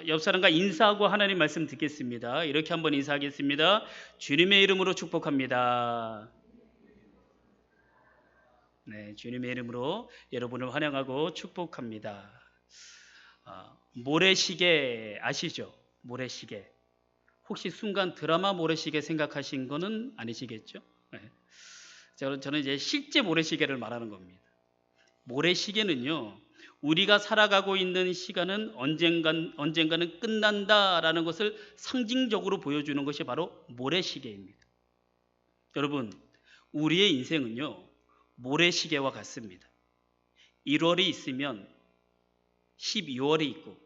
옆 사람과 인사하고 하나님 말씀 듣겠습니다. 이렇게 한번 인사하겠습니다. 주님의 이름으로 축복합니다. 네, 주님의 이름으로 여러분을 환영하고 축복합니다. 모래시계 아시죠? 모래시계. 혹시 순간 드라마 모래시계 생각하신 거는 아니시겠죠? 네. 저는 이제 실제 모래시계를 말하는 겁니다. 모래시계는요, 우리가 살아가고 있는 시간은 언젠가는 끝난다라는 것을 상징적으로 보여주는 것이 바로 모래시계입니다. 여러분, 우리의 인생은요, 모래시계와 같습니다. 1월이 있으면 12월이 있고,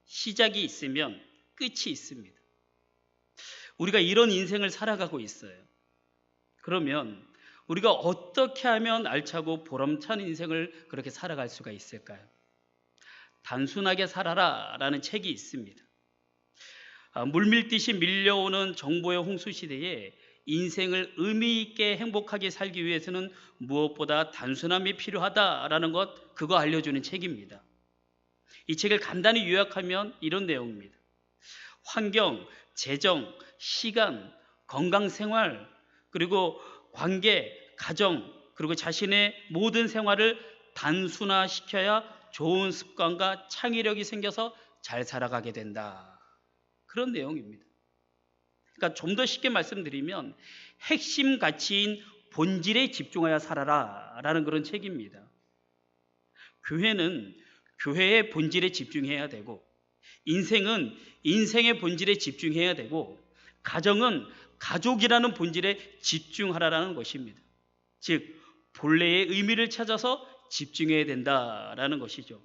시작이 있으면 끝이 있습니다. 우리가 이런 인생을 살아가고 있어요. 그러면 우리가 어떻게 하면 알차고 보람찬 인생을 그렇게 살아갈 수가 있을까요? 단순하게 살아라 라는 책이 있습니다. 물밀듯이 밀려오는 정보의 홍수 시대에 인생을 의미 있게 행복하게 살기 위해서는 무엇보다 단순함이 필요하다라는 것, 그거 알려주는 책입니다. 이 책을 간단히 요약하면 이런 내용입니다. 환경, 재정, 시간, 건강생활, 그리고 관계, 가정, 그리고 자신의 모든 생활을 단순화시켜야 좋은 습관과 창의력이 생겨서 잘 살아가게 된다. 그런 내용입니다. 그러니까 좀 더 쉽게 말씀드리면 핵심 가치인 본질에 집중하여 살아라 라는 그런 책입니다. 교회는 교회의 본질에 집중해야 되고, 인생은 인생의 본질에 집중해야 되고, 가정은 가족이라는 본질에 집중하라는 것입니다. 즉 본래의 의미를 찾아서 집중해야 된다라는 것이죠.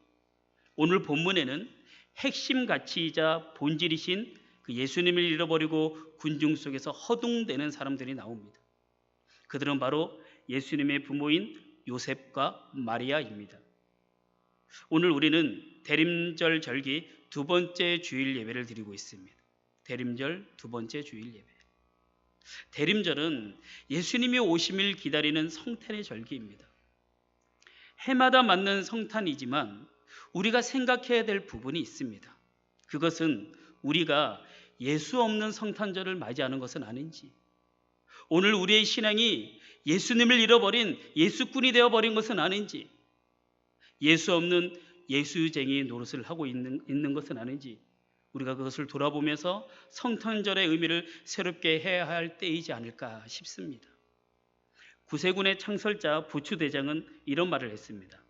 오늘 본문에는 핵심 가치이자 본질이신 그 예수님을 잃어버리고 군중 속에서 허둥대는 사람들이 나옵니다. 그들은 바로 예수님의 부모인 요셉과 마리아입니다. 오늘 우리는 대림절 절기 두 번째 주일 예배를 드리고 있습니다. 대림절 두 번째 주일 예배. 대림절은 예수님이 오심을 기다리는 성탄의 절기입니다. 해마다 맞는 성탄이지만 우리가 생각해야 될 부분이 있습니다. 그것은 우리가 예수 없는 성탄절을 맞이하는 것은 아닌지, 오늘 우리의 신앙이 예수님을 잃어버린 예수꾼이 되어버린 것은 아닌지, 예수 없는 예수쟁이 노릇을 하고 있는 것은 아닌지, 우리가 그것을 돌아보면서 성탄절의 의미를 새롭게 해야 할 때이지 않을까 싶습니다. 구세군의 창설자 부추대장은 이런 말을 했습니다.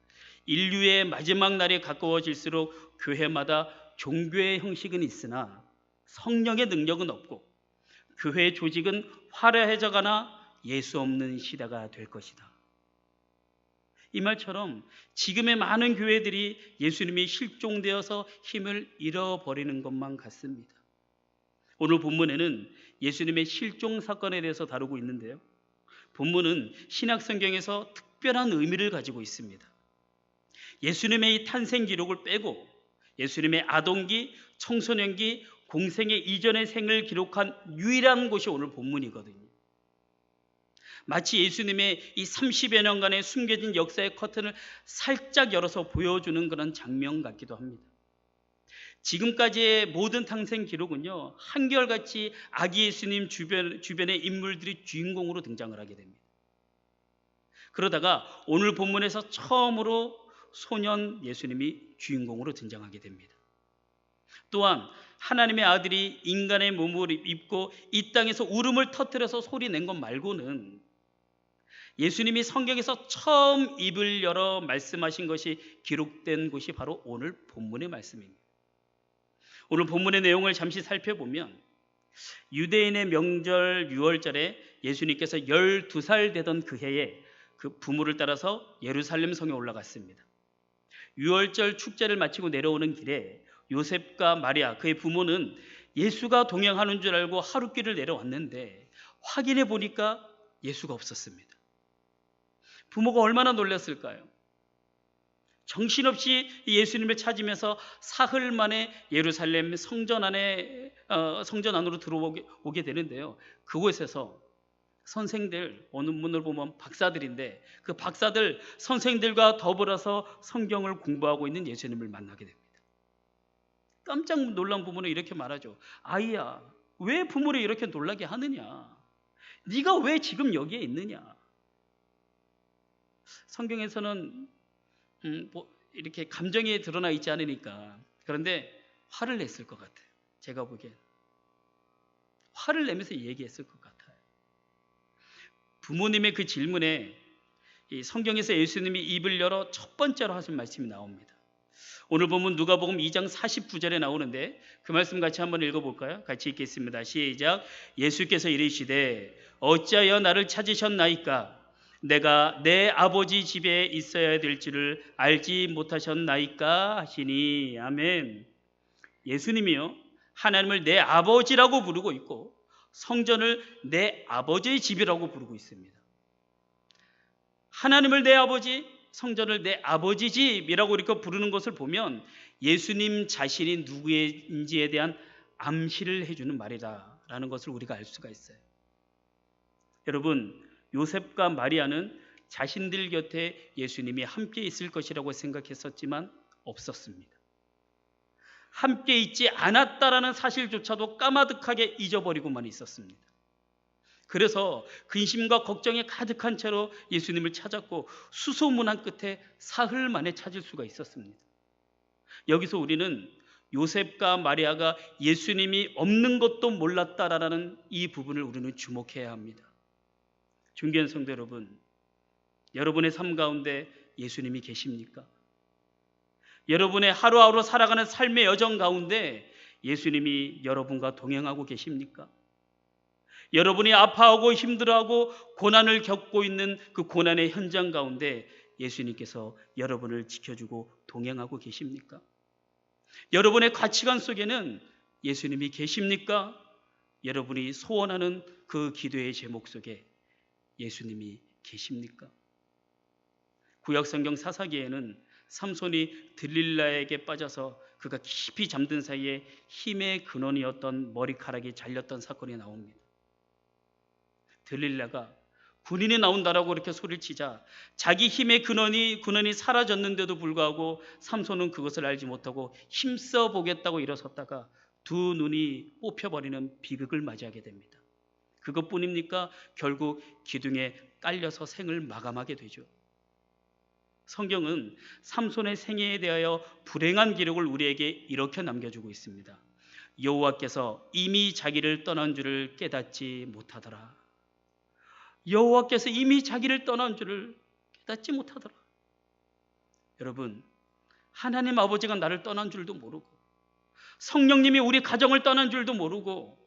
인류의 마지막 날이 가까워질수록 교회마다 종교의 형식은 있으나 성령의 능력은 없고, 교회 조직은 화려해져가나 예수 없는 시대가 될 것이다. 이 말처럼 지금의 많은 교회들이 예수님이 실종되어서 힘을 잃어버리는 것만 같습니다. 오늘 본문에는 예수님의 실종 사건에 대해서 다루고 있는데요, 본문은 신약성경에서 특별한 의미를 가지고 있습니다. 예수님의 이 탄생 기록을 빼고 예수님의 아동기, 청소년기, 공생의 이전의 생을 기록한 유일한 곳이 오늘 본문이거든요. 마치 예수님의 이 30여 년간의 숨겨진 역사의 커튼을 살짝 열어서 보여주는 그런 장면 같기도 합니다. 지금까지의 모든 탄생 기록은요, 한결같이 아기 예수님 주변의 인물들이 주인공으로 등장을 하게 됩니다. 그러다가 오늘 본문에서 처음으로 소년 예수님이 주인공으로 등장하게 됩니다. 또한 하나님의 아들이 인간의 몸을 입고 이 땅에서 울음을 터뜨려서 소리 낸 것 말고는 예수님이 성경에서 처음 입을 열어 말씀하신 것이 기록된 곳이 바로 오늘 본문의 말씀입니다. 오늘 본문의 내용을 잠시 살펴보면 유대인의 명절 6월절에 예수님께서 12살 되던 그 해에 그 부모를 따라서 예루살렘 성에 올라갔습니다. 6월절 축제를 마치고 내려오는 길에 요셉과 마리아, 그의 부모는 예수가 동행하는 줄 알고 하룻길을 내려왔는데 확인해 보니까 예수가 없었습니다. 부모가 얼마나 놀랐을까요? 정신없이 예수님을 찾으면서 사흘 만에 예루살렘 성전 안으로 들어오게 되는데요, 그곳에서 선생들, 어느 분을 보면 박사들인데 그 박사들 선생들과 더불어서 성경을 공부하고 있는 예수님을 만나게 됩니다. 깜짝 놀란 부모는 이렇게 말하죠. 아이야, 왜 부모를 이렇게 놀라게 하느냐? 네가 왜 지금 여기에 있느냐? 성경에서는 이렇게 감정이 드러나 있지 않으니까, 그런데 화를 냈을 것 같아요. 제가 보기엔 화를 내면서 얘기했을 것 같아요. 부모님의 그 질문에 이 성경에서 예수님이 입을 열어 첫 번째로 하신 말씀이 나옵니다. 오늘 보면 누가복음 2장 49절에 나오는데 그 말씀 같이 한번 읽어볼까요? 같이 읽겠습니다. 시작. 예수께서 이르시되 어찌하여 나를 찾으셨나이까? 내가 내 아버지 집에 있어야 될 줄을 알지 못하셨나이까? 하시니. 아멘. 예수님이요, 하나님을 내 아버지라고 부르고 있고 성전을 내 아버지의 집이라고 부르고 있습니다. 하나님을 내 아버지, 성전을 내 아버지 집이라고 이렇게 부르는 것을 보면 예수님 자신이 누구인지에 대한 암시를 해주는 말이다라는 것을 우리가 알 수가 있어요. 여러분, 요셉과 마리아는 자신들 곁에 예수님이 함께 있을 것이라고 생각했었지만 없었습니다. 함께 있지 않았다라는 사실조차도 까마득하게 잊어버리고만 있었습니다. 그래서 근심과 걱정에 가득한 채로 예수님을 찾았고 수소문한 끝에 사흘 만에 찾을 수가 있었습니다. 여기서 우리는 요셉과 마리아가 예수님이 없는 것도 몰랐다라는 이 부분을 우리는 주목해야 합니다. 존귀한 성도 여러분, 여러분의 삶 가운데 예수님이 계십니까? 여러분의 하루하루 살아가는 삶의 여정 가운데 예수님이 여러분과 동행하고 계십니까? 여러분이 아파하고 힘들어하고 고난을 겪고 있는 그 고난의 현장 가운데 예수님께서 여러분을 지켜주고 동행하고 계십니까? 여러분의 가치관 속에는 예수님이 계십니까? 여러분이 소원하는 그 기도의 제목 속에 예수님이 계십니까? 구약성경 사사기에는 삼손이 들릴라에게 빠져서 그가 깊이 잠든 사이에 힘의 근원이었던 머리카락이 잘렸던 사건이 나옵니다. 들릴라가 군인이 나온다라고 이렇게 소리를 치자 자기 힘의 근원이 사라졌는데도 불구하고 삼손은 그것을 알지 못하고 힘써 보겠다고 일어섰다가 두 눈이 뽑혀버리는 비극을 맞이하게 됩니다. 그것뿐입니까? 결국 기둥에 깔려서 생을 마감하게 되죠. 성경은 삼손의 생애에 대하여 불행한 기록을 우리에게 이렇게 남겨주고 있습니다. 여호와께서 이미 자기를 떠난 줄을 깨닫지 못하더라. 여호와께서 이미 자기를 떠난 줄을 깨닫지 못하더라. 여러분, 하나님 아버지가 나를 떠난 줄도 모르고 성령님이 우리 가정을 떠난 줄도 모르고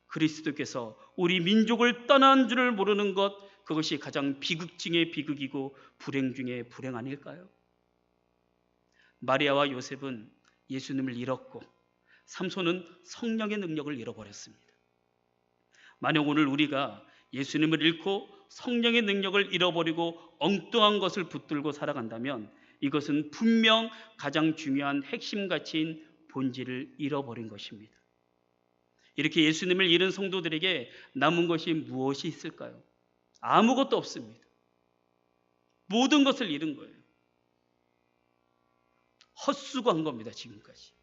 그리스도께서 우리 민족을 떠난 줄을 모르는 것, 그것이 가장 비극 중의 비극이고 불행 중의 불행 아닐까요? 마리아와 요셉은 예수님을 잃었고 삼손은 성령의 능력을 잃어버렸습니다. 만약 오늘 우리가 예수님을 잃고 성령의 능력을 잃어버리고 엉뚱한 것을 붙들고 살아간다면 이것은 분명 가장 중요한 핵심 가치인 본질을 잃어버린 것입니다. 이렇게 예수님을 잃은 성도들에게 남은 것이 무엇이 있을까요? 아무것도 없습니다. 모든 것을 잃은 거예요. 헛수고한 겁니다, 지금까지.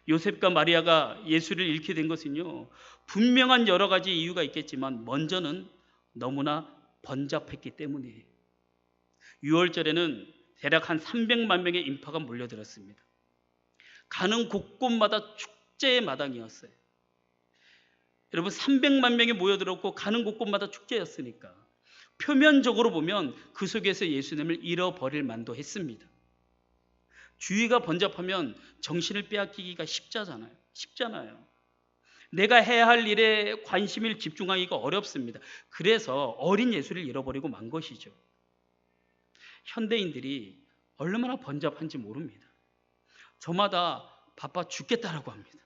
요셉과 마리아가 예수를 잃게 된 것은요, 분명한 여러 가지 이유가 있겠지만 먼저는 너무나 번잡했기 때문이에요. 6월절에는 대략 한 300만 명의 인파가 몰려들었습니다. 가는 곳곳마다 축제의 마당이었어요. 여러분, 300만 명이 모여들었고 가는 곳곳마다 축제였으니까 표면적으로 보면 그 속에서 예수님을 잃어버릴 만도 했습니다. 주의가 번잡하면 정신을 빼앗기기가 쉽잖아요. 내가 해야 할 일에 관심을 집중하기가 어렵습니다. 그래서 어린 예수를 잃어버리고 만 것이죠. 현대인들이 얼마나 번잡한지 모릅니다. 저마다 바빠 죽겠다라고 합니다.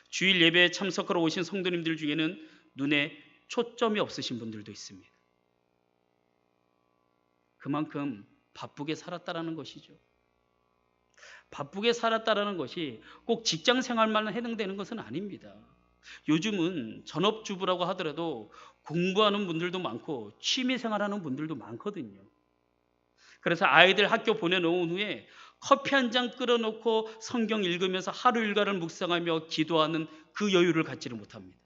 주일 예배에 참석하러 오신 성도님들 중에는 눈에 초점이 없으신 분들도 있습니다. 그만큼 바쁘게 살았다라는 것이죠. 바쁘게 살았다라는 것이 꼭 직장 생활만 해당되는 것은 아닙니다. 요즘은 전업주부라고 하더라도 공부하는 분들도 많고 취미 생활하는 분들도 많거든요. 그래서 아이들 학교 보내놓은 후에 커피 한 잔 끓여놓고 성경 읽으면서 하루 일과를 묵상하며 기도하는 그 여유를 갖지를 못합니다.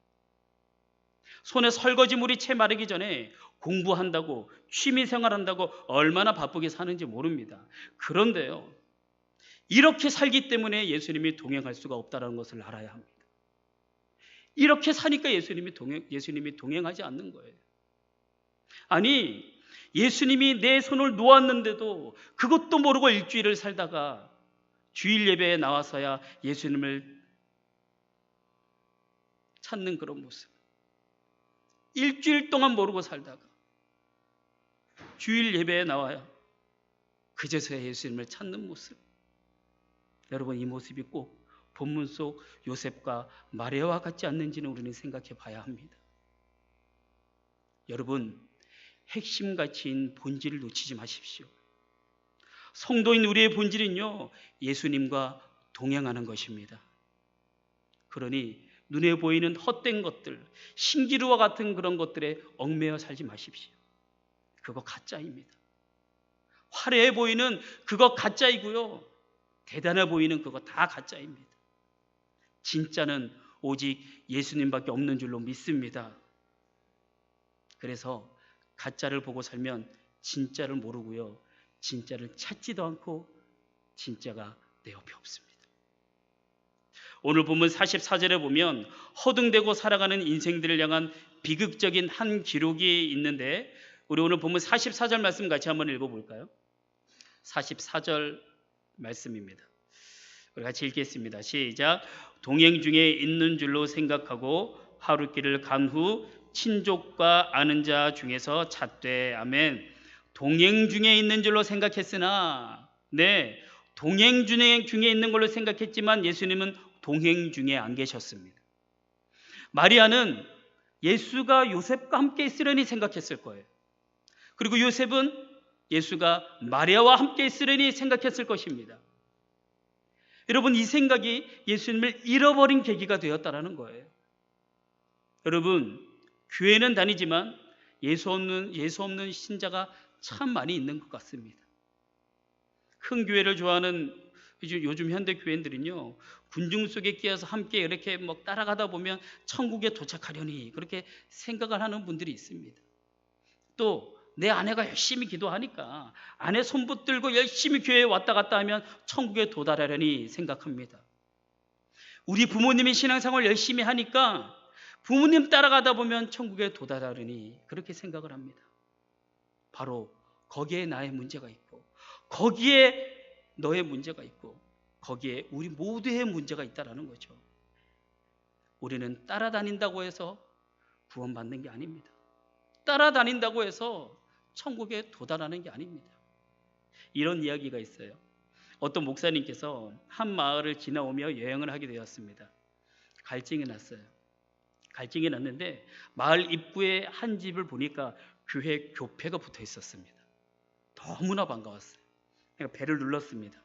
손에 설거지물이 채 마르기 전에 공부한다고, 취미생활한다고 얼마나 바쁘게 사는지 모릅니다. 그런데요, 이렇게 살기 때문에 예수님이 동행할 수가 없다는 것을 알아야 합니다. 이렇게 사니까 예수님이 동행하지 않는 거예요. 아니, 예수님이 내 손을 놓았는데도 그것도 모르고 일주일을 살다가 주일 예배에 나와서야 예수님을 찾는 그런 모습. 일주일 동안 모르고 살다가 주일 예배에 나와야 그제서야 예수님을 찾는 모습. 여러분, 이 모습이 꼭 본문 속 요셉과 마리아와 같지 않는지는 우리는 생각해 봐야 합니다. 여러분, 핵심 가치인 본질을 놓치지 마십시오. 성도인 우리의 본질은요, 예수님과 동행하는 것입니다. 그러니 눈에 보이는 헛된 것들, 신기루와 같은 그런 것들에 얽매여 살지 마십시오. 그거 가짜입니다. 화려해 보이는 그거 가짜이고요, 대단해 보이는 그거 다 가짜입니다. 진짜는 오직 예수님밖에 없는 줄로 믿습니다. 그래서 가짜를 보고 살면 진짜를 모르고요, 진짜를 찾지도 않고 진짜가 내 옆에 없습니다. 오늘 본문 44절에 보면 허둥대고 살아가는 인생들을 향한 비극적인 한 기록이 있는데, 우리 오늘 본문 44절 말씀 같이 한번 읽어볼까요? 44절 말씀입니다. 우리 같이 읽겠습니다. 시작. 동행 중에 있는 줄로 생각하고 하루길을 간 후 친족과 아는 자 중에서 찾되. 아멘. 동행 중에 있는 줄로 생각했으나, 네, 동행 중에 있는 걸로 생각했지만 예수님은 동행 중에 안 계셨습니다. 마리아는 예수가 요셉과 함께 있으려니 생각했을 거예요. 그리고 요셉은 예수가 마리아와 함께 있으려니 생각했을 것입니다. 여러분, 이 생각이 예수님을 잃어버린 계기가 되었다는 거예요. 여러분, 교회는 다니지만 예수 없는 신자가 참 많이 있는 것 같습니다. 큰 교회를 좋아하는 요즘 현대 교회인들은요, 군중 속에 끼어서 함께 이렇게 따라가다 보면 천국에 도착하려니 그렇게 생각을 하는 분들이 있습니다. 또 내 아내가 열심히 기도하니까 아내 손 붙들고 열심히 교회에 왔다 갔다 하면 천국에 도달하려니 생각합니다. 우리 부모님이 신앙생활 열심히 하니까 부모님 따라가다 보면 천국에 도달하려니 그렇게 생각을 합니다. 바로 거기에 나의 문제가 있고, 거기에 너의 문제가 있고, 거기에 우리 모두의 문제가 있다는 거죠. 우리는 따라다닌다고 해서 구원받는 게 아닙니다. 따라다닌다고 해서 천국에 도달하는 게 아닙니다. 이런 이야기가 있어요. 어떤 목사님께서 한 마을을 지나오며 여행을 하게 되었습니다. 갈증이 났어요. 갈증이 났는데 마을 입구에 한 집을 보니까 교회 교패가 붙어 있었습니다. 너무나 반가웠어요. 그러니까 배를 눌렀습니다.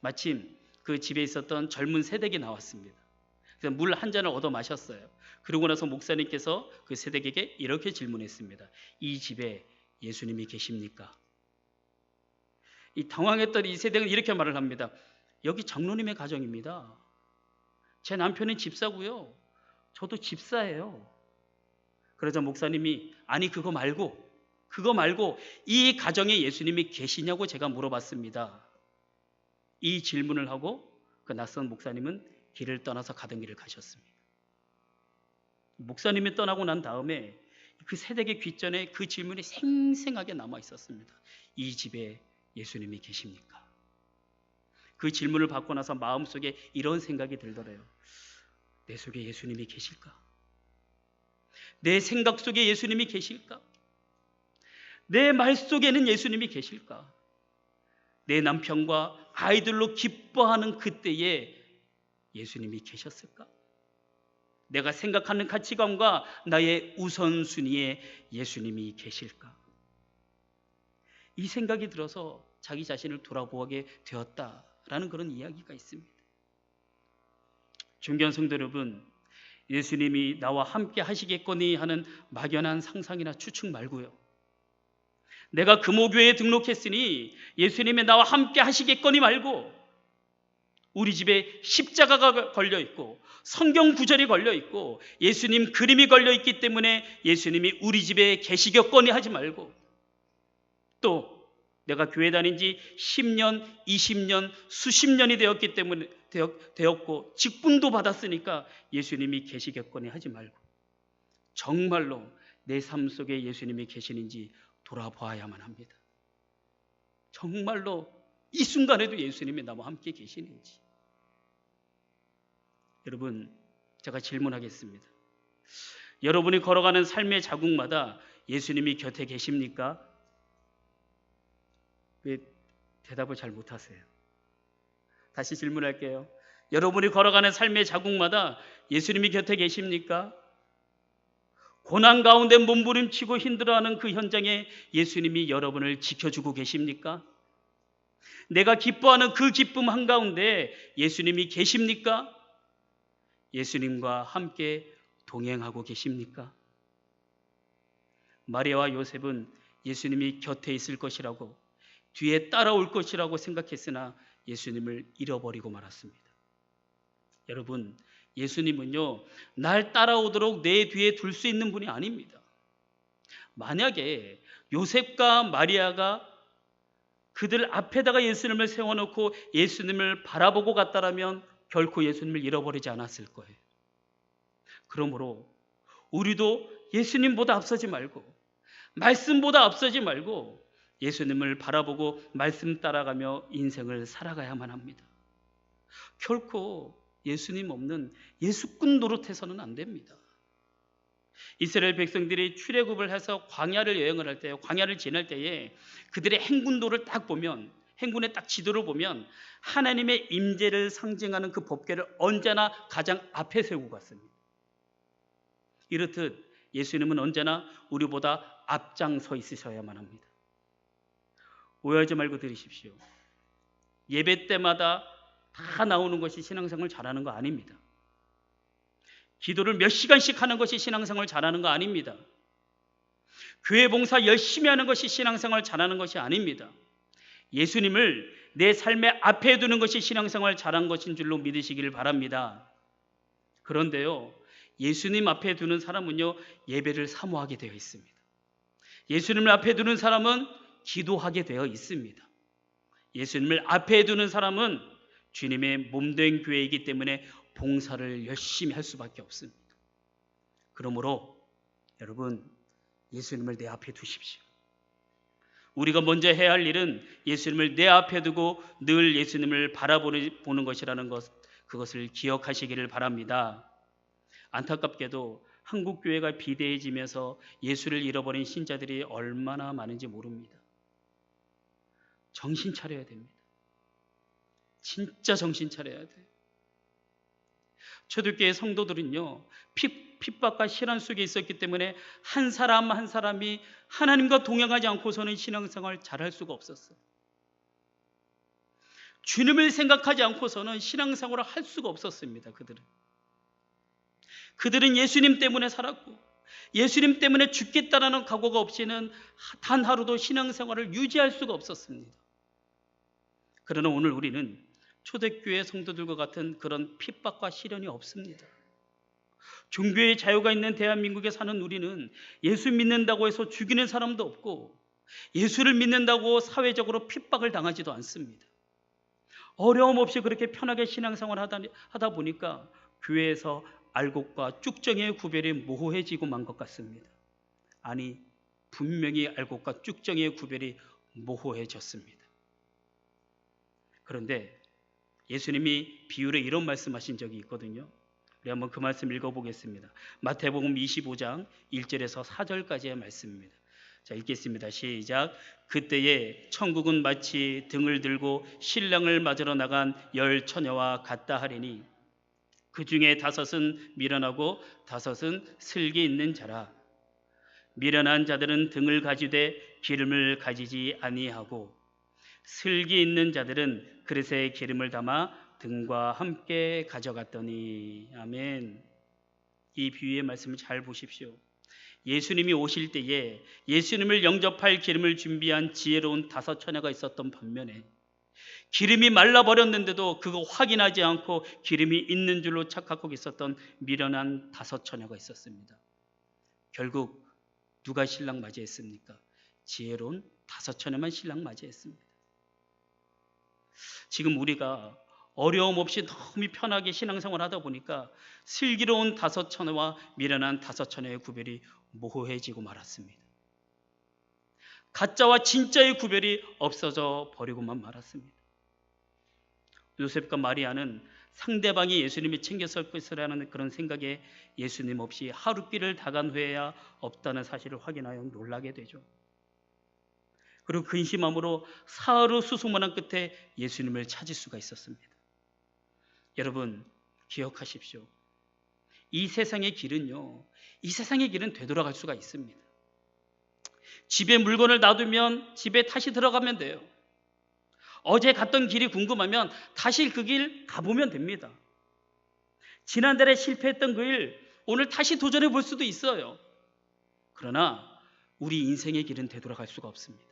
마침 그 집에 있었던 젊은 새댁이 나왔습니다. 그래서 물 한 잔을 얻어 마셨어요. 그러고 나서 목사님께서 그 새댁에게 이렇게 질문했습니다. 이 집에 예수님이 계십니까? 이 당황했던 이 새댁은 이렇게 말을 합니다. 여기 장로님의 가정입니다. 제 남편은 집사고요, 저도 집사예요. 그러자 목사님이 아니 그거 말고 이 가정에 예수님이 계시냐고 제가 물어봤습니다. 이 질문을 하고 그 낯선 목사님은 길을 떠나서 가던 길을 가셨습니다. 목사님이 떠나고 난 다음에 그 새댁의 귓전에 그 질문이 생생하게 남아 있었습니다. 이 집에 예수님이 계십니까? 그 질문을 받고 나서 마음속에 이런 생각이 들더래요. 내 속에 예수님이 계실까? 내 생각 속에 예수님이 계실까? 내 말 속에는 예수님이 계실까? 내 남편과 아이들로 기뻐하는 그때에 예수님이 계셨을까? 내가 생각하는 가치관과 나의 우선순위에 예수님이 계실까? 이 생각이 들어서 자기 자신을 돌아보게 되었다라는 그런 이야기가 있습니다. 존귀한 성도 여러분, 예수님이 나와 함께 하시겠거니 하는 막연한 상상이나 추측 말고요, 내가 금호교회에 등록했으니 예수님이 나와 함께 하시겠거니 말고 우리 집에 십자가가 걸려 있고 성경 구절이 걸려 있고 예수님 그림이 걸려 있기 때문에 예수님이 우리 집에 계시겠거니 하지 말고, 또 내가 교회 다닌 지 10년, 20년, 수십 년이 되었기 때문에 되었고 직분도 받았으니까 예수님이 계시겠거니 하지 말고 정말로 내 삶 속에 예수님이 계시는지 돌아봐야만 합니다. 정말로 이 순간에도 예수님이 나와 함께 계시는지. 여러분, 제가 질문하겠습니다. 여러분이 걸어가는 삶의 자국마다 예수님이 곁에 계십니까? 왜 대답을 잘 못하세요? 다시 질문할게요. 여러분이 걸어가는 삶의 자국마다 예수님이 곁에 계십니까? 고난 가운데 몸부림치고 힘들어하는 그 현장에 예수님이 여러분을 지켜주고 계십니까? 내가 기뻐하는 그 기쁨 한가운데 예수님이 계십니까? 예수님과 함께 동행하고 계십니까? 마리아와 요셉은 예수님이 곁에 있을 것이라고, 뒤에 따라올 것이라고 생각했으나 예수님을 잃어버리고 말았습니다. 여러분, 예수님은요, 날 따라오도록 내 뒤에 둘 수 있는 분이 아닙니다. 만약에 요셉과 마리아가 그들 앞에다가 예수님을 세워놓고 예수님을 바라보고 갔다라면 결코 예수님을 잃어버리지 않았을 거예요. 그러므로 우리도 예수님보다 앞서지 말고, 말씀보다 앞서지 말고 예수님을 바라보고 말씀 따라가며 인생을 살아가야만 합니다. 결코 예수님 없는 예수꾼 노릇해서는 안 됩니다. 이스라엘 백성들이 출애굽을 해서 광야를 여행을 할 때, 광야를 지날 때에 그들의 행군도를 딱 보면, 행군의 딱 지도를 보면 하나님의 임재를 상징하는 그 법궤를 언제나 가장 앞에 세우고 갔습니다. 이렇듯 예수님은 언제나 우리보다 앞장서 있으셔야만 합니다. 오해하지 말고 들으십시오. 예배 때마다 다 나오는 것이 신앙생활 잘하는 거 아닙니다. 기도를 몇 시간씩 하는 것이 신앙생활 잘하는 거 아닙니다. 교회 봉사 열심히 하는 것이 신앙생활 잘하는 것이 아닙니다. 예수님을 내 삶의 앞에 두는 것이 신앙생활 잘한 것인 줄로 믿으시기를 바랍니다. 그런데요, 예수님 앞에 두는 사람은요, 예배를 사모하게 되어 있습니다. 예수님을 앞에 두는 사람은 기도하게 되어 있습니다. 예수님을 앞에 두는 사람은 주님의 몸된 교회이기 때문에 봉사를 열심히 할 수밖에 없습니다. 그러므로 여러분, 예수님을 내 앞에 두십시오. 우리가 먼저 해야 할 일은 예수님을 내 앞에 두고 늘 예수님을 바라보는 것이라는 것, 그것을 기억하시기를 바랍니다. 안타깝게도 한국 교회가 비대해지면서 예수를 잃어버린 신자들이 얼마나 많은지 모릅니다. 정신 차려야 됩니다. 진짜 정신 차려야 돼요. 초대교회 성도들은요, 핍박과 시련 속에 있었기 때문에 한 사람 한 사람이 하나님과 동행하지 않고서는 신앙생활 잘할 수가 없었어요. 주님을 생각하지 않고서는 신앙생활을 할 수가 없었습니다. 그들은 예수님 때문에 살았고 예수님 때문에 죽겠다라는 각오가 없이는 단 하루도 신앙생활을 유지할 수가 없었습니다. 그러나 오늘 우리는 초대교회 성도들과 같은 그런 핍박과 시련이 없습니다. 종교의 자유가 있는 대한민국에 사는 우리는 예수 믿는다고 해서 죽이는 사람도 없고 예수를 믿는다고 사회적으로 핍박을 당하지도 않습니다. 어려움 없이 그렇게 편하게 신앙생활을 하다 보니까 교회에서 알곡과 쭉정이의 구별이 모호해지고만 것 같습니다. 아니, 분명히 알곡과 쭉정이의 구별이 모호해졌습니다. 그런데 예수님이 비유로 이런 말씀하신 적이 있거든요. 우리 한번 그 말씀 읽어보겠습니다. 마태복음 25장 1절에서 4절까지의 말씀입니다. 자, 읽겠습니다. 시작. 그때에 천국은 마치 등을 들고 신랑을 맞으러 나간 10 처녀와 같다 하리니 그 중에 5은 미련하고 5은 슬기 있는 자라. 미련한 자들은 등을 가지되 기름을 가지지 아니하고 슬기 있는 자들은 그릇에 기름을 담아 등과 함께 가져갔더니. 아멘. 이 비유의 말씀을 잘 보십시오. 예수님이 오실 때에 예수님을 영접할 기름을 준비한 지혜로운 5 처녀가 있었던 반면에 기름이 말라버렸는데도 그거 확인하지 않고 기름이 있는 줄로 착각하고 있었던 미련한 5 처녀가 있었습니다. 결국 누가 신랑 맞이했습니까? 지혜로운 5 처녀만 신랑 맞이했습니다. 지금 우리가 어려움 없이 너무 편하게 신앙생활 하다 보니까 슬기로운 5 처녀와 미련한 5 처녀의 구별이 모호해지고 말았습니다. 가짜와 진짜의 구별이 없어져 버리고만 말았습니다. 요셉과 마리아는 상대방이 예수님이 챙겼을 것이라는 그런 생각에 예수님 없이 하룻길을 다간 후에야 없다는 사실을 확인하여 놀라게 되죠. 그리고 근심함으로 사흘의 수소문한 끝에 예수님을 찾을 수가 있었습니다. 여러분 기억하십시오. 이 세상의 길은요, 이 세상의 길은 되돌아갈 수가 있습니다. 집에 물건을 놔두면 집에 다시 들어가면 돼요. 어제 갔던 길이 궁금하면 다시 그 길 가보면 됩니다. 지난달에 실패했던 그 일 오늘 다시 도전해 볼 수도 있어요. 그러나 우리 인생의 길은 되돌아갈 수가 없습니다.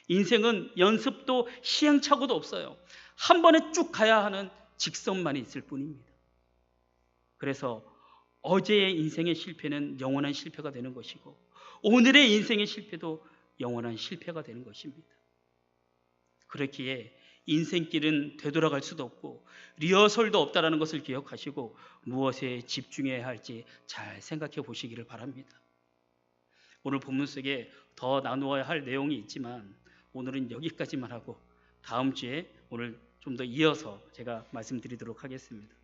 인생은 연습도 시행착오도 없어요. 한 번에 쭉 가야 하는 직선만 있을 뿐입니다. 그래서 어제의 인생의 실패는 영원한 실패가 되는 것이고 오늘의 인생의 실패도 영원한 실패가 되는 것입니다. 그렇기에 인생길은 되돌아갈 수도 없고 리허설도 없다라는 것을 기억하시고 무엇에 집중해야 할지 잘 생각해 보시기를 바랍니다. 오늘 본문 속에 더 나누어야 할 내용이 있지만 오늘은 여기까지만 하고 다음 주에 오늘 좀 더 이어서 제가 말씀드리도록 하겠습니다.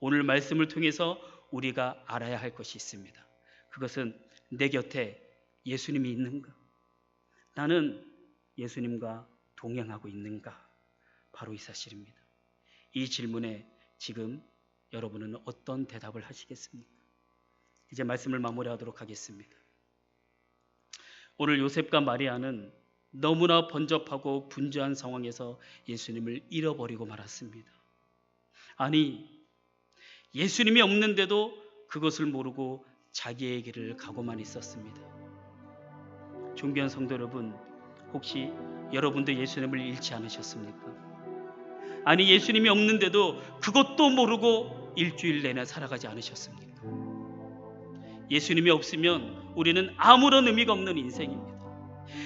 오늘 말씀을 통해서 우리가 알아야 할 것이 있습니다. 그것은 내 곁에 예수님이 있는가? 나는 예수님과 동행하고 있는가? 바로 이 사실입니다. 이 질문에 지금 여러분은 어떤 대답을 하시겠습니까? 이제 말씀을 마무리하도록 하겠습니다. 오늘 요셉과 마리아는 너무나 번잡하고 분주한 상황에서 예수님을 잃어버리고 말았습니다. 아니, 예수님이 없는데도 그것을 모르고 자기의 길을 가고만 있었습니다. 존귀한 성도 여러분, 혹시 여러분도 예수님을 잃지 않으셨습니까? 아니, 예수님이 없는데도 그것도 모르고 일주일 내내 살아가지 않으셨습니까? 예수님이 없으면 우리는 아무런 의미가 없는 인생입니다.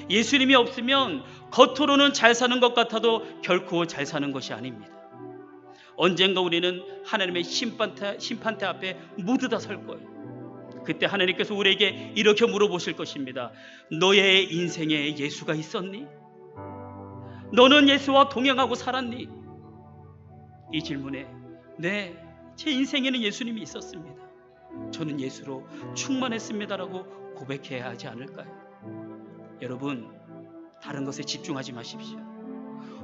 예수님이 없으면 겉으로는 잘 사는 것 같아도 결코 잘 사는 것이 아닙니다. 언젠가 우리는 하나님의 심판대 앞에 모두 다 설 거예요. 그때 하나님께서 우리에게 이렇게 물어보실 것입니다. 너의 인생에 예수가 있었니? 너는 예수와 동행하고 살았니? 이 질문에 네, 제 인생에는 예수님이 있었습니다. 저는 예수로 충만했습니다라고 고백해야 하지 않을까요? 여러분, 다른 것에 집중하지 마십시오.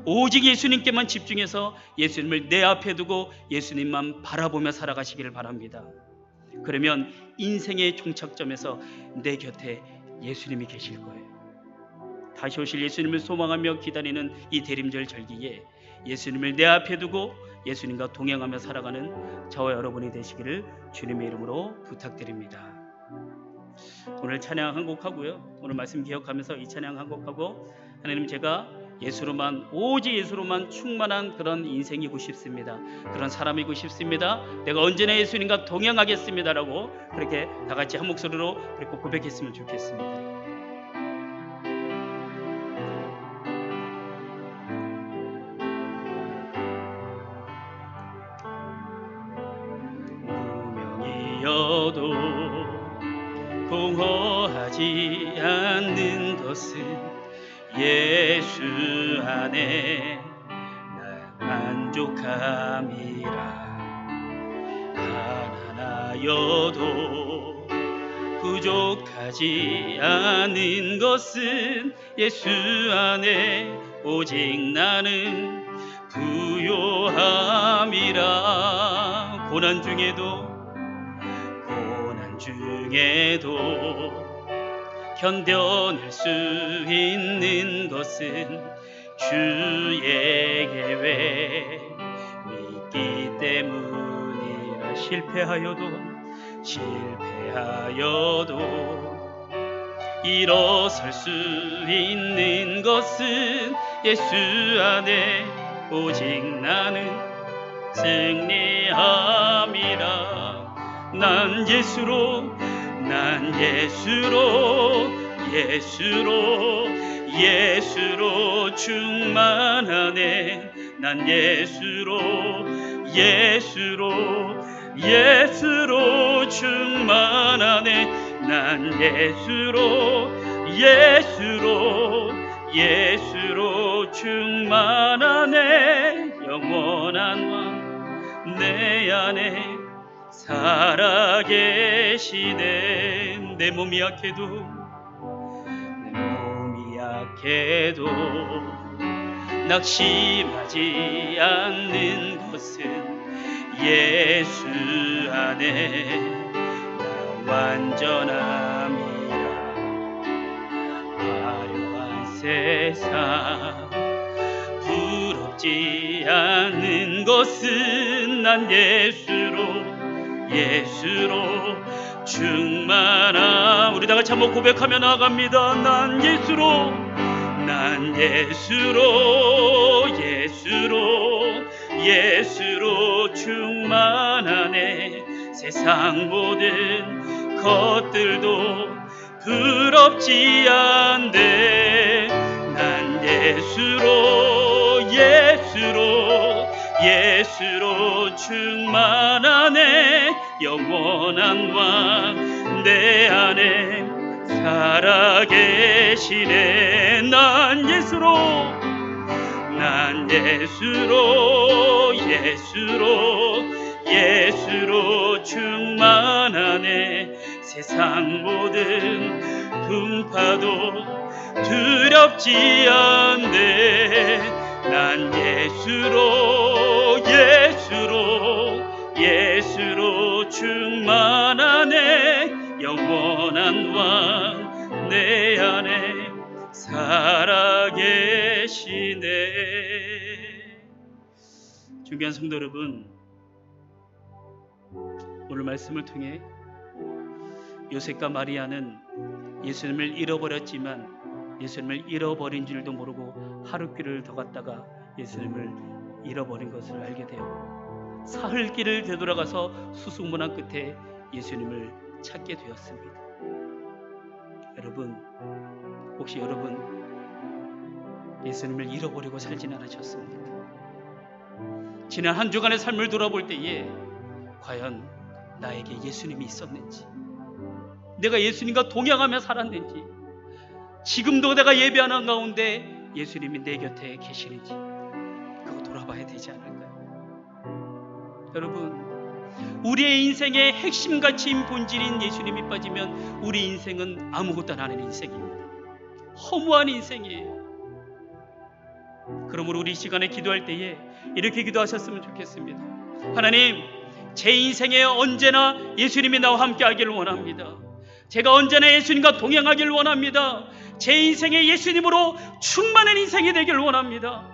오직 예수님께만 집중해서 예수님을 내 앞에 두고 예수님만 바라보며 살아가시기를 바랍니다. 그러면 인생의 종착점에서 내 곁에 예수님이 계실 거예요. 다시 오실 예수님을 소망하며 기다리는 이 대림절 절기에 예수님을 내 앞에 두고 예수님과 동행하며 살아가는 저와 여러분이 되시기를 주님의 이름으로 부탁드립니다. 오늘 찬양 한 곡 하고요. 오늘 말씀 기억하면서 이 찬양 한 곡 하고, 하나님, 제가 예수로만, 오직 예수로만 충만한 그런 인생이고 싶습니다. 그런 사람이고 싶습니다. 내가 언제나 예수님과 동행하겠습니다라고 그렇게 다 같이 한 목소리로 그렇게 고백했으면 좋겠습니다. 무명이어도 공허하지 않는 것은 예수 안에 날 만족함이라. 가난하여도 부족하지 않은 것은 예수 안에 오직 나는 부요함이라. 고난 중에도 견뎌낼 수 있는 것은 주의 계획 믿기 때문이라. 실패하여도 실패하여도 일어설 수 있는 것은 예수 안에 오직 나는 승리함이라. 난 예수로 충만하네. 난 예수로 충만하네. 난 예수로 충만하네. 영원한 왕 내 안에 살아계시네. 내 몸이 약해도 낙심하지 않는 것은 예수 안에 나 완전함이라. 화려한 세상 부럽지 않는 것은 난 예수로 충만함. 우리 다 같이 한번 고백하며 나아갑니다. 난 예수로 충만하네. 세상 모든 것들도 부럽지 않네. 난 예수로 충만하네. 영원한 왕 내 안에 살아계시네. 난 예수로 충만하네. 세상 모든 풍파도 두렵지 않네. 난 예수로 충만하네. 영원한 왕 내 안에 살아계시네. 존귀한 성도 여러분, 오늘 말씀을 통해 요셉과 마리아는 예수님을 잃어버렸지만 예수님을 잃어버린 줄도 모르고 하룻길을 더 갔다가 예수님을 잃어버린 것을 알게 되었고, 사흘 길을 되돌아가서 수소문한 끝에 예수님을 찾게 되었습니다. 여러분, 혹시 여러분 예수님을 잃어버리고 살진 않으셨습니까? 지난 한 주간의 삶을 돌아볼 때에 과연 나에게 예수님이 있었는지, 내가 예수님과 동행하며 살았는지, 지금도 내가 예배하는 가운데 예수님이 내 곁에 계시는지 그거 돌아봐야 되지 않을까요? 여러분, 우리의 인생의 핵심 가치인 본질인 예수님이 빠지면 우리 인생은 아무것도 안 하는 인생입니다. 허무한 인생이에요. 그러므로 우리 시간에 기도할 때에 이렇게 기도하셨으면 좋겠습니다. 하나님, 제 인생에 언제나 예수님이 나와 함께 하기를 원합니다. 제가 언제나 예수님과 동행하기를 원합니다. 제 인생에 예수님으로 충만한 인생이 되기를 원합니다.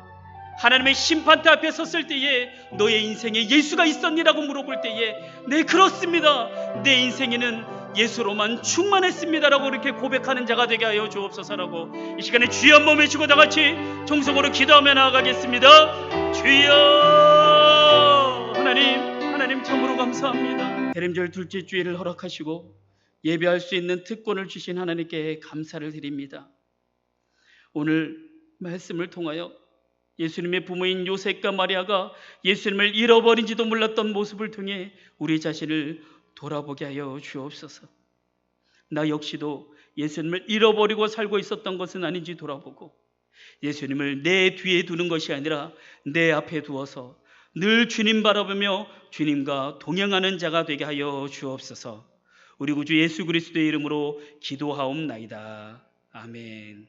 하나님의 심판대 앞에 섰을 때에 너의 인생에 예수가 있었니라고 물어볼 때에 네, 그렇습니다. 내 인생에는 예수로만 충만했습니다라고 이렇게 고백하는 자가 되게 하여 주옵소서라고 이 시간에 주여 한번 외치고 다 같이 정성으로 기도하며 나아가겠습니다. 주여, 하나님 참으로 감사합니다. 대림절 둘째 주일을 허락하시고 예배할 수 있는 특권을 주신 하나님께 감사를 드립니다. 오늘 말씀을 통하여 예수님의 부모인 요셉과 마리아가 예수님을 잃어버린지도 몰랐던 모습을 통해 우리 자신을 돌아보게 하여 주옵소서. 나 역시도 예수님을 잃어버리고 살고 있었던 것은 아닌지 돌아보고 예수님을 내 뒤에 두는 것이 아니라 내 앞에 두어서 늘 주님 바라보며 주님과 동행하는 자가 되게 하여 주옵소서. 우리 구주 예수 그리스도의 이름으로 기도하옵나이다. 아멘.